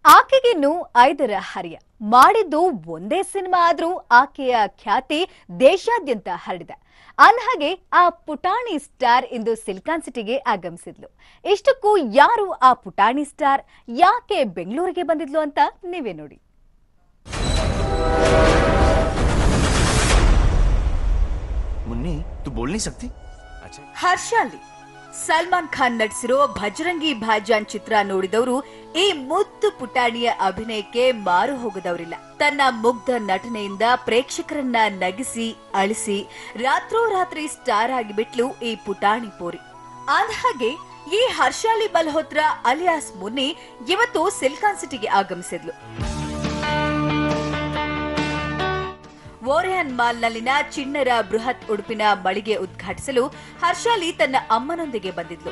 ಆಕೆಗಿನ್ನು 5ರ ಹರಿಯ ಮಾಡಿದ್ದು ಒಂದೇ ಸಿನಿಮಾ ಆದ್ರೂ ಆಕೆಯ ಖ್ಯಾತಿ ದೇಶಾದ್ಯಂತ ಹರಡಿದೆ. ಅಂದಹಾಗೆ ಆ ಪುಟಾಣಿ ಸ್ಟಾರ್ ಇಂದು ಸಿಲಿಕಾನ್ ಸಿಟಿಗೆ ಆಗಮಿಸಿದ್ಲು. ಇಷ್ಟಕ್ಕೂ ಯಾರು ಆ ಪುಟಾಣಿ ಸ್ಟಾರ್, ಯಾಕೆ ಬೆಂಗಳೂರಿಗೆ ಬಂದಿದ್ಲು ಅಂತ ನೀವೇ ನೋಡಿ. मुन्नी तू बोल नहीं सकती? ಹರ್ಷಾಲಿ ಸಲ್ಮಾನ್ ಖಾನ್ ನಟಿಸಿರೋ ಭಜರಂಗಿ ಭಾಯ್ಜಾನ್ ಚಿತ್ರ ನೋಡಿದವರು ಈ ಮುದ್ದು ಪುಟಾಣಿಯ ಅಭಿನಯಕ್ಕೆ ಮಾರು ಹೋಗದವರಿಲ್ಲ. ತನ್ನ ಮುಗ್ಧ ನಟನೆಯಿಂದ ಪ್ರೇಕ್ಷಕರನ್ನ ನಗಿಸಿ ಅಳಿಸಿ ರಾತ್ರೋರಾತ್ರಿ ಸ್ಟಾರ್ ಆಗಿಬಿಟ್ಲು ಈ ಪುಟಾಣಿ ಪೋರಿ. ಅಂದಹಾಗೆ ಈ ಹರ್ಷಾಲಿ ಮಲ್ಹೋತ್ರಾ ಅಲಿಯಾಸ್ ಮುನ್ನಿ ಇವತ್ತು ಸಿಲಿಕಾನ್ ಸಿಟಿಗೆ ಆಗಮಿಸಿದ್ಲು. ಓರಿಯನ್ ಮಾಲ್ನಲ್ಲಿನ ಚಿಣ್ಣರ ಬೃಹತ್ ಉಡುಪಿನ ಮಳಿಗೆ ಉದ್ಘಾಟಿಸಲು ಹರ್ಷಾಲಿ ತನ್ನ ಅಮ್ಮನೊಂದಿಗೆ ಬಂದಿದ್ಲು.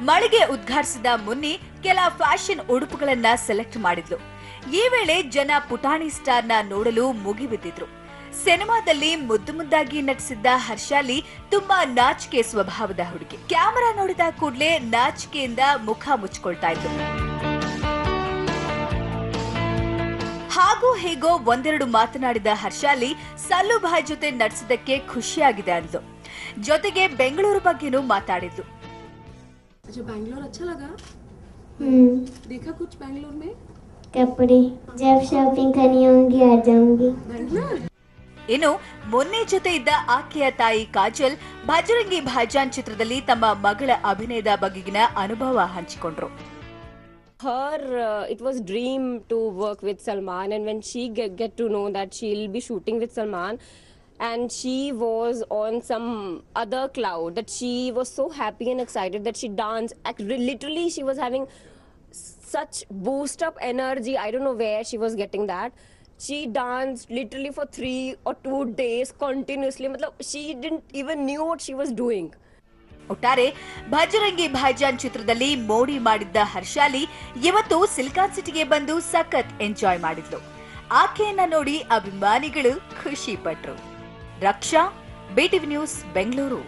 ಮಳಿಗೆ ಉದ್ಘಾಟಿಸಿದ ಮುನ್ನಿ ಕೆಲ ಫ್ಯಾಷನ್ ಉಡುಪುಗಳನ್ನ ಸೆಲೆಕ್ಟ್ ಮಾಡಿದ್ಲು. ಈ ವೇಳೆ ಜನ ಪುಟಾಣಿ ಸ್ಟಾರ್ನ ನೋಡಲು ಮುಗಿಬಿದ್ದಿದ್ರು. ಸಿನಿಮಾದಲ್ಲಿ ಮುದ್ದು ಮುದ್ದಾಗಿ ನಟಿಸಿದ್ದ ಹರ್ಷಾಲಿ ತುಂಬಾ ನಾಚಿಕೆ ಸ್ವಭಾವದ ಹುಡುಗಿ. ಕ್ಯಾಮೆರಾ ನೋಡಿದ ಕೂಡಲೇ ನಾಚಿಕೆಯಿಂದ ಮುಖ ಮುಚ್ಚಿಕೊಳ್ತಾ ಇದ್ಲು. ಹಾಗೂ ಹೇಗೋ ಒಂದೆರಡು ಮಾತನಾಡಿದ ಹರ್ಷಾಲಿ ಸಲ್ಲು ಭಾಯ್ ಜೊತೆ ನಟಿಸಿದ್ದಕ್ಕೆ ಖುಷಿಯಾಗಿದೆ ಅಂದ್ಲು. ಜೊತೆಗೆ ಬೆಂಗಳೂರು ಬಗ್ಗೆನೂ ಮಾತಾಡಿದ್ಲು. बैंगलोर अच्छा लगा? देखा कुछ बैंगलोर में? कपड़े जब शॉपिंग करनी होगी आ जाऊंगी. ಇನ್ನು ಮೊನ್ನೆ ಜೊತೆ ಇದ್ದ ಆಕೆಯ ತಾಯಿ ಕಾಜಲ್ ಭಜರಂಗಿ ಭಾಯ್ಜಾನ್ ಚಿತ್ರದಲ್ಲಿ ತಮ್ಮ ಮಗಳ ಅಭಿನಯದ ಬಗೆಗಿನ ಅನುಭವ ಹಂಚಿಕೊಂಡ್ರು. It was dream to work with Salman, and when she get to know that she'll be shooting with Salman, and she was on some other cloud, that she was so happy and excited that she danced. Literally, she was having such boost up energy. I don't know where she was getting that. She danced literally for 3 or 2 days continuously. She didn't even knew what she was doing. ಒಟ್ಟಾರೆ ಭಜರಂಗಿ ಭಾಯ್ಜಾನ್ ಚಿತ್ರದಲ್ಲಿ ಮೋಡಿ ಮಾಡಿದ್ದ ಹರ್ಷಾಲಿ ಇವತ್ತು silicon ಸಿಟಿಗೆ ಬಂದು ಸಖತ್ enjoy ಮಾಡಿದ್ಲು. ಆಕೆಯನ್ನ ನೋಡಿ ಅಭಿಮಾನಿಗಳು ಖುಷಿ ಪಟ್ರು. ರಕ್ಷಾ, BTV ನ್ಯೂಸ್, ಬೆಂಗಳೂರು.